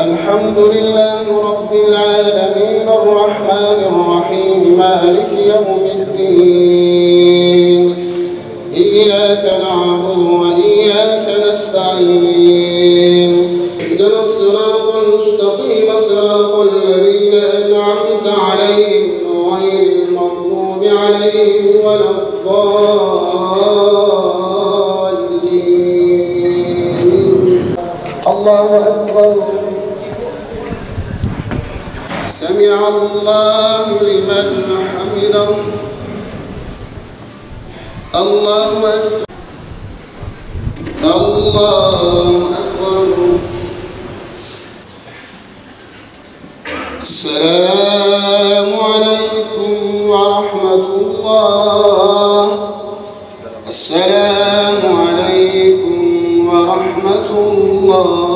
الحمد لله رب العالمين الرحمن الرحيم مالك يوم الدين إياك نعبد وإياك نستعين اهدنا الصراط المستقيم صراط الذين أنعمت عليهم غير المغضوب عليهم ولا الضالين. الله أكبر. سمع الله لمن حمده. الله أكبر. الله أكبر. السلام عليكم ورحمة الله. السلام عليكم ورحمة الله.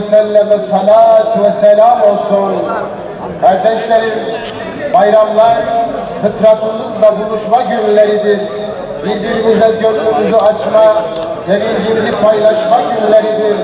Selleme salat ve selam olsun. Kardeşlerim, bayramlar fıtratımızla buluşma günleridir. Birbirimize gönlümüzü açma, sevincimizi paylaşma günleridir.